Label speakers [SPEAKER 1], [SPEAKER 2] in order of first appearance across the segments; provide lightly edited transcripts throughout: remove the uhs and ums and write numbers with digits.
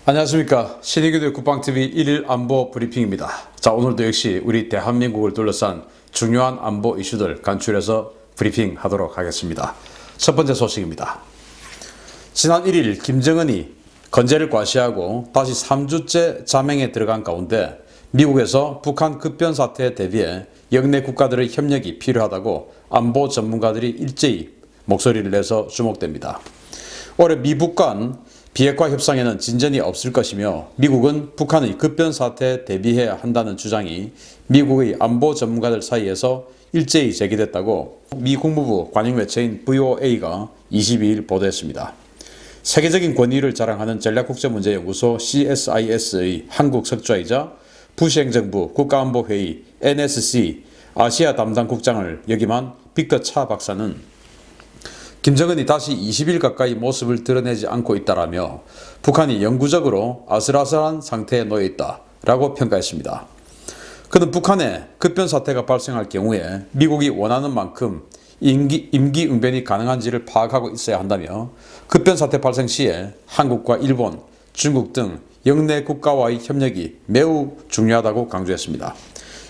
[SPEAKER 1] 안녕하십니까. 신의교대 국방TV 1일 안보 브리핑입니다. 자, 오늘도 역시 우리 대한민국을 둘러싼 중요한 안보 이슈들 간추려서 브리핑 하도록 하겠습니다. 첫 번째 소식입니다. 지난 1일 김정은이 건재를 과시하고 다시 3주째 자맹에 들어간 가운데 미국에서 북한 급변 사태에 대비해 영내 국가들의 협력이 필요하다고 안보 전문가들이 일제히 목소리를 내서 주목됩니다. 올해 미북 간 비핵화 협상에는 진전이 없을 것이며 미국은 북한의 급변 사태에 대비해야 한다는 주장이 미국의 안보 전문가들 사이에서 일제히 제기됐다고 미 국무부 관영 매체인 VOA가 22일 보도했습니다. 세계적인 권위를 자랑하는 전략국제문제연구소 CSIS의 한국 석좌이자 부시 행정부 국가안보회의 NSC 아시아 담당 국장을 역임한 빅터 차 박사는 김정은이 다시 20일 가까이 모습을 드러내지 않고 있다라며 북한이 영구적으로 아슬아슬한 상태에 놓여 있다라고 평가했습니다. 그는 북한의 급변 사태가 발생할 경우에 미국이 원하는 만큼 임기응변이 가능한지를 파악하고 있어야 한다며 급변 사태 발생 시에 한국과 일본, 중국 등 영내 국가와의 협력이 매우 중요하다고 강조했습니다.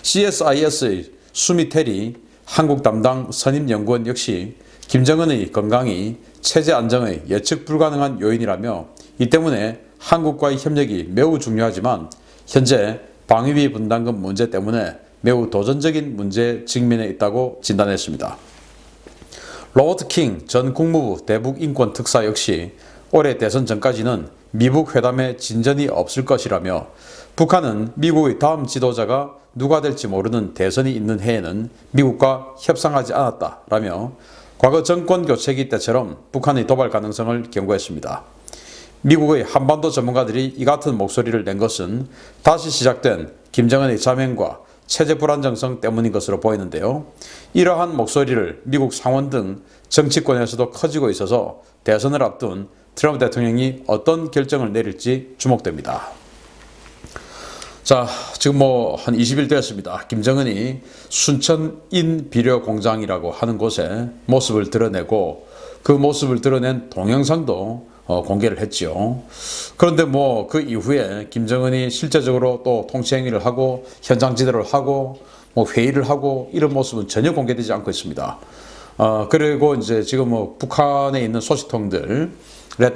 [SPEAKER 1] CSIS의 수미 테리 한국 담당 선임연구원 역시 김정은의 건강이 체제 안정의 예측 불가능한 요인이라며 이 때문에 한국과의 협력이 매우 중요하지만 현재 방위비 분담금 문제 때문에 매우 도전적인 문제에 직면해 있다고 진단했습니다. 로버트 킹 전 국무부 대북인권특사 역시 올해 대선 전까지는 미북 회담에 진전이 없을 것이라며 북한은 미국의 다음 지도자가 누가 될지 모르는 대선이 있는 해에는 미국과 협상하지 않았다라며 과거 정권 교체기 때처럼 북한의 도발 가능성을 경고했습니다. 미국의 한반도 전문가들이 이 같은 목소리를 낸 것은 다시 시작된 김정은의 자맹과 체제 불안정성 때문인 것으로 보이는데요. 이러한 목소리를 미국 상원 등 정치권에서도 커지고 있어서 대선을 앞둔 트럼프 대통령이 어떤 결정을 내릴지 주목됩니다. 자, 지금 한 20일 되었습니다. 김정은이 순천 인비료 공장이라고 하는 곳에 모습을 드러내고 그 모습을 드러낸 동영상도 공개를 했죠. 그런데 그 이후에 김정은이 실제적으로 또 통치 행위를 하고 현장 지도를 하고 회의를 하고 이런 모습은 전혀 공개되지 않고 있습니다. 그리고 이제 지금 북한에 있는 소식통들에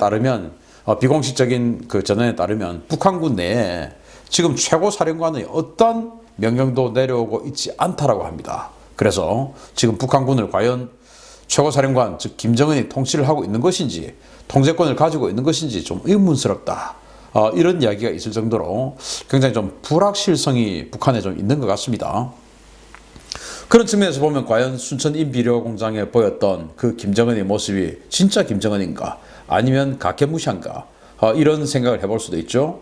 [SPEAKER 1] 따르면 비공식적인 그 전언에 따르면 북한군 내에 지금 최고사령관의 어떤 명령도 내려오고 있지 않다라고 합니다. 그래서 지금 북한군을 과연 최고사령관 즉 김정은이 통치를 하고 있는 것인지 통제권을 가지고 있는 것인지 좀 의문스럽다. 이런 이야기가 있을 정도로 굉장히 좀 불확실성이 북한에 좀 있는 것 같습니다. 그런 측면에서 보면 과연 순천 인비료 공장에 보였던 그 김정은의 모습이 진짜 김정은인가 아니면 가케무샤인가 이런 생각을 해볼 수도 있죠.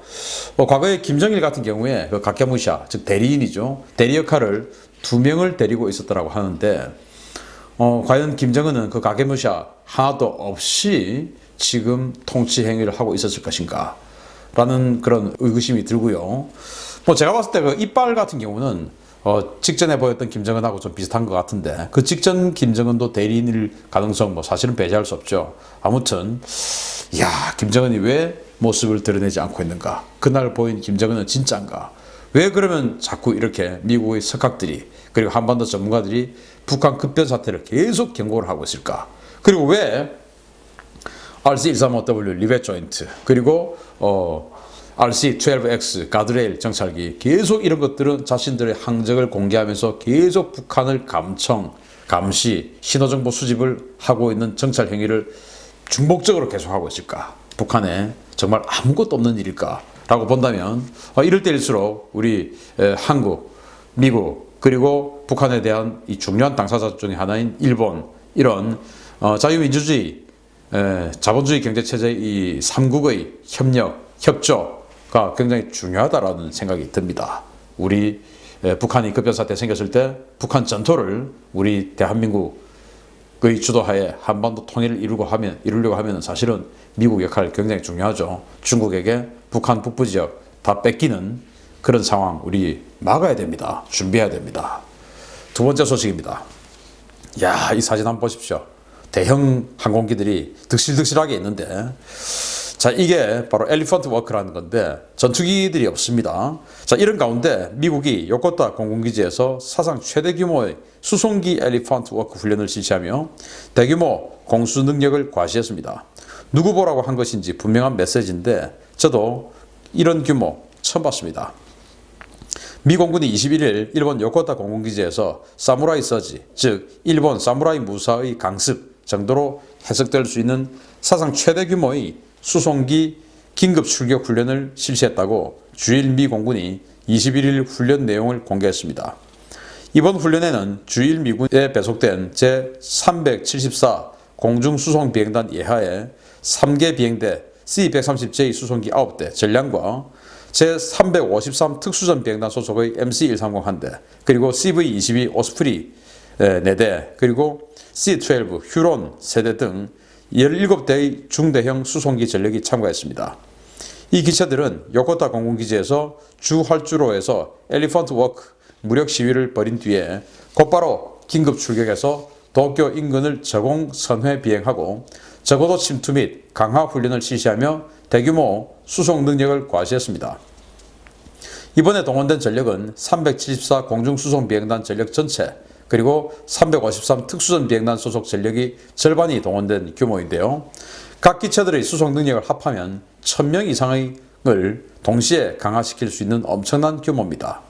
[SPEAKER 1] 과거에 김정일 같은 경우에 그 가케무샤 즉 대리인이죠. 대리 역할을 2명을 데리고 있었다고 하는데 과연 김정은은 그 가케무샤 하나도 없이 지금 통치 행위를 하고 있었을 것인가 라는 그런 의구심이 들고요. 제가 봤을 때 그 이빨 같은 경우는 직전에 보였던 김정은하고 좀 비슷한 것 같은데 그 직전 김정은도 대리인일 가능성 사실은 배제할 수 없죠. 아무튼 김정은이 왜 모습을 드러내지 않고 있는가? 그날 보인 김정은은 진짜인가? 왜 그러면 자꾸 이렇게 미국의 석학들이 그리고 한반도 전문가들이 북한 급변 사태를 계속 경고를 하고 있을까? 그리고 왜 RC-135W 리벳 조인트 그리고 RC-12X 가드레일 정찰기 계속 이런 것들은 자신들의 항적을 공개하면서 계속 북한을 감시, 신호정보 수집을 하고 있는 정찰 행위를 중복적으로 계속하고 있을까? 북한에 정말 아무것도 없는 일일까? 라고 본다면 이럴 때일수록 우리 한국, 미국 그리고 북한에 대한 이 중요한 당사자 중에 하나인 일본 이런 자유민주주의, 자본주의 경제체제의 이 3국의 협력, 협조가 굉장히 중요하다라는 생각이 듭니다. 우리 북한이 급변 사태 생겼을 때 북한 전토를 우리 대한민국의 주도하에 한반도 통일을 이루려고 하면 사실은 미국 역할 굉장히 중요하죠. 중국에게 북한 북부 지역 다 뺏기는 그런 상황 우리 막아야 됩니다. 준비해야 됩니다. 두 번째 소식입니다. 이 사진 한번 보십시오. 대형 항공기들이 득실득실하게 있는데 자, 이게 바로 엘리펀트 워크라는 건데 전투기들이 없습니다. 자, 이런 가운데 미국이 요코타 공군기지에서 사상 최대 규모의 수송기 엘리펀트 워크 훈련을 실시하며 대규모 공수 능력을 과시했습니다. 누구 보라고 한 것인지 분명한 메시지인데 저도 이런 규모 처음 봤습니다. 미 공군이 21일 일본 요코타 공군기지에서 사무라이 서지, 즉 일본 사무라이 무사의 강습 정도로 해석될 수 있는 사상 최대 규모의 수송기 긴급 출격 훈련을 실시했다고 주일 미 공군이 21일 훈련 내용을 공개했습니다. 이번 훈련에는 주일 미군에 배속된 제374 공중수송비행단 예하의 3개 비행대 C-130J 수송기 9대 전량과 제353 특수전 비행단 소속의 MC-130 1대, 그리고 CV-22 오스프리 4대, 그리고 C-12 휴론 세대 등 17대의 중대형 수송기 전력이 참가했습니다. 이 기체들은 요코타 공군기지에서 주 활주로에서 엘리펀트 워크 무력 시위를 벌인 뒤에 곧바로 긴급 출격해서 도쿄 인근을 저공 선회 비행하고 저고도 침투 및 강화 훈련을 실시하며 대규모 수송 능력을 과시했습니다. 이번에 동원된 전력은 374 공중수송비행단 전력 전체 그리고 353 특수전 비행단 소속 전력이 절반이 동원된 규모인데요. 각 기체들의 수송 능력을 합하면 1000명 이상을 동시에 강화시킬 수 있는 엄청난 규모입니다.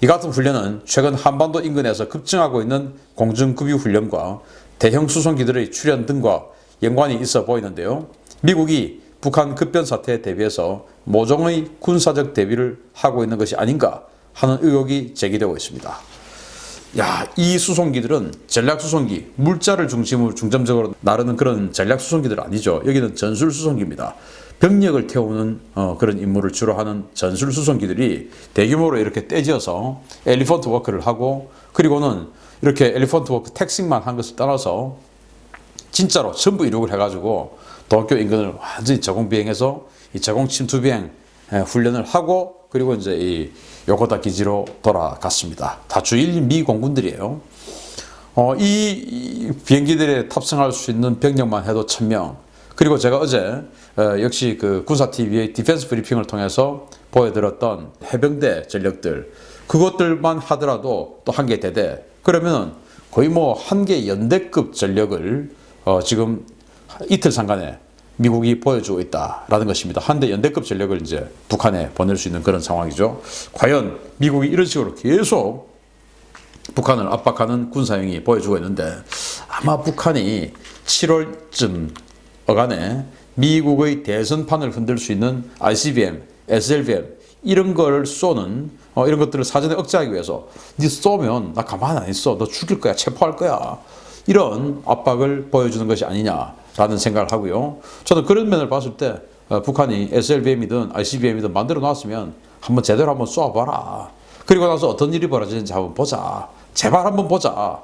[SPEAKER 1] 이 같은 훈련은 최근 한반도 인근에서 급증하고 있는 공중급유 훈련과 대형 수송기들의 출현 등과 연관이 있어 보이는데요. 미국이 북한 급변 사태에 대비해서 모종의 군사적 대비를 하고 있는 것이 아닌가 하는 의혹이 제기되고 있습니다. 야, 이 수송기들은 전략 수송기, 물자를 중점적으로 나르는 그런 전략 수송기들 아니죠. 여기는 전술 수송기입니다. 병력을 태우는 그런 임무를 주로 하는 전술 수송기들이 대규모로 이렇게 떼지어서 엘리펀트 워크를 하고, 그리고는 이렇게 엘리펀트 워크 택싱만 한 것을 떠나서 진짜로 전부 이륙을 해가지고 도쿄 인근을 완전히 저공 비행해서 이 저공 침투 비행 훈련을 하고, 그리고 이제 이 요코타 기지로 돌아갔습니다. 다 주일 미 공군들이에요. 이 비행기들에 탑승할 수 있는 병력만 해도 1000명. 그리고 제가 어제 역시 그 군사TV의 디펜스 브리핑을 통해서 보여드렸던 해병대 전력들, 그것들만 하더라도 또 한 개 대대, 그러면 거의 뭐 한 개 연대급 전력을 지금 이틀 상간에 미국이 보여주고 있다라는 것입니다. 한 대 연대급 전력을 이제 북한에 보낼 수 있는 그런 상황이죠. 과연 미국이 이런 식으로 계속 북한을 압박하는 군사행위 보여주고 있는데, 아마 북한이 7월쯤 어간에 미국의 대선판을 흔들 수 있는 ICBM, SLBM 이런 걸 쏘는 이런 것들을 사전에 억제하기 위해서 니 쏘면 나 가만 안 있어, 너 죽일 거야, 체포할 거야, 이런 압박을 보여주는 것이 아니냐라는 생각을 하고요. 저는 그런 면을 봤을 때 북한이 SLBM이든 ICBM이든 만들어 놨으면 한번 제대로 한번 쏘아봐라. 그리고 나서 어떤 일이 벌어지는지 한번 보자. 제발 한번 보자.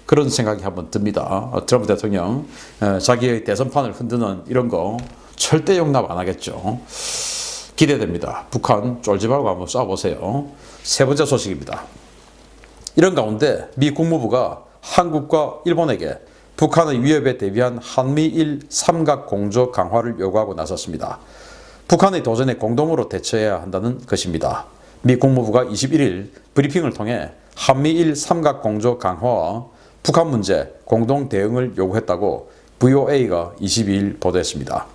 [SPEAKER 1] 그런 생각이 한번 듭니다. 트럼프 대통령 자기의 대선판을 흔드는 이런 거 절대 용납 안 하겠죠. 기대됩니다. 북한 쫄지 말고 한번 쏴보세요. 세 번째 소식입니다. 이런 가운데 미 국무부가 한국과 일본에게 북한의 위협에 대비한 한미일 삼각 공조 강화를 요구하고 나섰습니다. 북한의 도전에 공동으로 대처해야 한다는 것입니다. 미 국무부가 21일 브리핑을 통해 한미일 삼각 공조 강화와 북한 문제 공동 대응을 요구했다고 VOA가 22일 보도했습니다.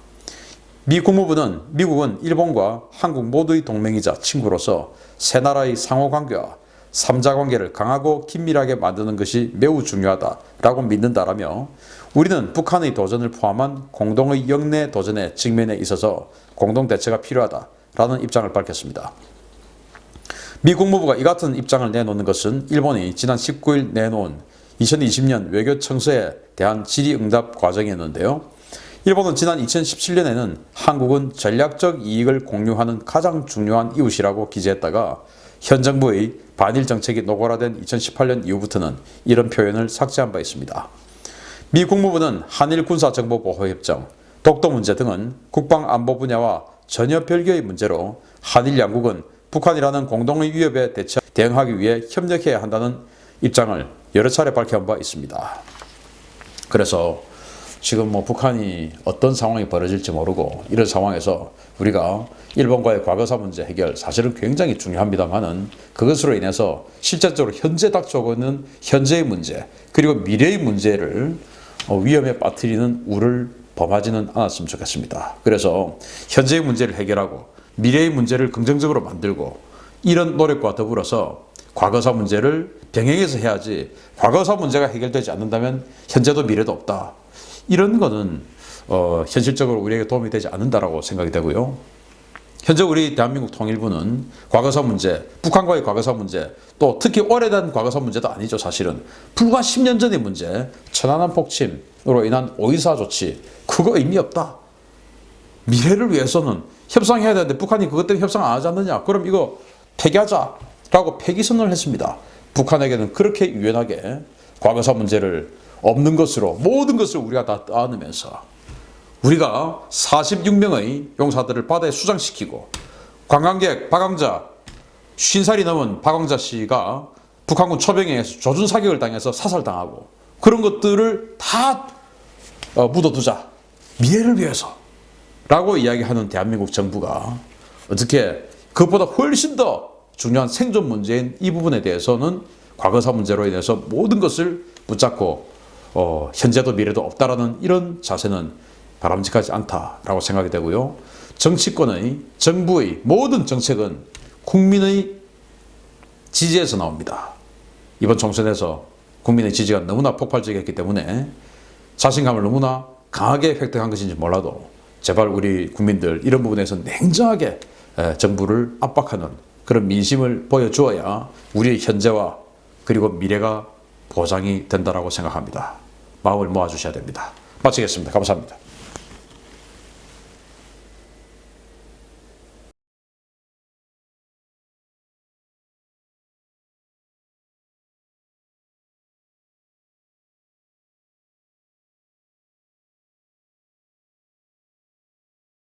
[SPEAKER 1] 미 국무부는 미국은 일본과 한국 모두의 동맹이자 친구로서 세 나라의 상호관계와 3자 관계를 강하고 긴밀하게 만드는 것이 매우 중요하다라고 믿는다라며, 우리는 북한의 도전을 포함한 공동의 영내 도전의 직면에 있어서 공동 대처가 필요하다라는 입장을 밝혔습니다. 미 국무부가 이 같은 입장을 내놓는 것은 일본이 지난 19일 내놓은 2020년 외교 청서에 대한 질의응답 과정이었는데요. 일본은 지난 2017년에는 한국은 전략적 이익을 공유하는 가장 중요한 이웃이라고 기재했다가 현 정부의 반일 정책이 노골화된 2018년 이후부터는 이런 표현을 삭제한 바 있습니다. 미 국무부는 한일 군사정보보호협정, 독도 문제 등은 국방안보 분야와 전혀 별개의 문제로 한일 양국은 북한이라는 공동의 위협에 대응하기 위해 협력해야 한다는 입장을 여러 차례 밝혀온 바 있습니다. 그래서 지금 뭐 북한이 어떤 상황이 벌어질지 모르고 이런 상황에서 우리가 일본과의 과거사 문제 해결 사실은 굉장히 중요합니다만은 그것으로 인해서 실질적으로 현재 닥쳐오고 있는 현재의 문제 그리고 미래의 문제를 위험에 빠뜨리는 우를 범하지는 않았으면 좋겠습니다. 그래서 현재의 문제를 해결하고 미래의 문제를 긍정적으로 만들고 이런 노력과 더불어서 과거사 문제를 병행해서 해야지 과거사 문제가 해결되지 않는다면 현재도 미래도 없다. 이런 거는 현실적으로 우리에게 도움이 되지 않는다라고 생각이 되고요. 현재 우리 대한민국 통일부는 과거사 문제, 북한과의 과거사 문제, 또 특히 오래된 과거사 문제도 아니죠. 사실은 불과 10년 전의 문제, 천안함 폭침으로 인한 5.24 조치 그거 의미 없다. 미래를 위해서는 협상해야 되는데 북한이 그것 때문에 협상 안 하지 않느냐. 그럼 이거 폐기하자라고 폐기 선언을 했습니다. 북한에게는 그렇게 유연하게 과거사 문제를 없는 것으로 모든 것을 우리가 다 떠안으면서 우리가 46명의 용사들을 바다에 수장시키고 관광객 박광자 50살이 넘은 박광자 씨가 북한군 초병에서 조준 사격을 당해서 사살당하고 그런 것들을 다 묻어두자. 미래를 위해서 라고 이야기하는 대한민국 정부가 어떻게 그것보다 훨씬 더 중요한 생존 문제인 이 부분에 대해서는 과거사 문제로 인해서 모든 것을 붙잡고 현재도 미래도 없다라는 이런 자세는 바람직하지 않다라고 생각이 되고요. 정치권의 정부의 모든 정책은 국민의 지지에서 나옵니다. 이번 총선에서 국민의 지지가 너무나 폭발적이었기 때문에 자신감을 너무나 강하게 획득한 것인지 몰라도 제발 우리 국민들 이런 부분에서 냉정하게 정부를 압박하는 그런 민심을 보여주어야 우리의 현재와 그리고 미래가 보장이 된다라고 생각합니다. 마음을 모아주셔야 됩니다. 마치겠습니다. 감사합니다.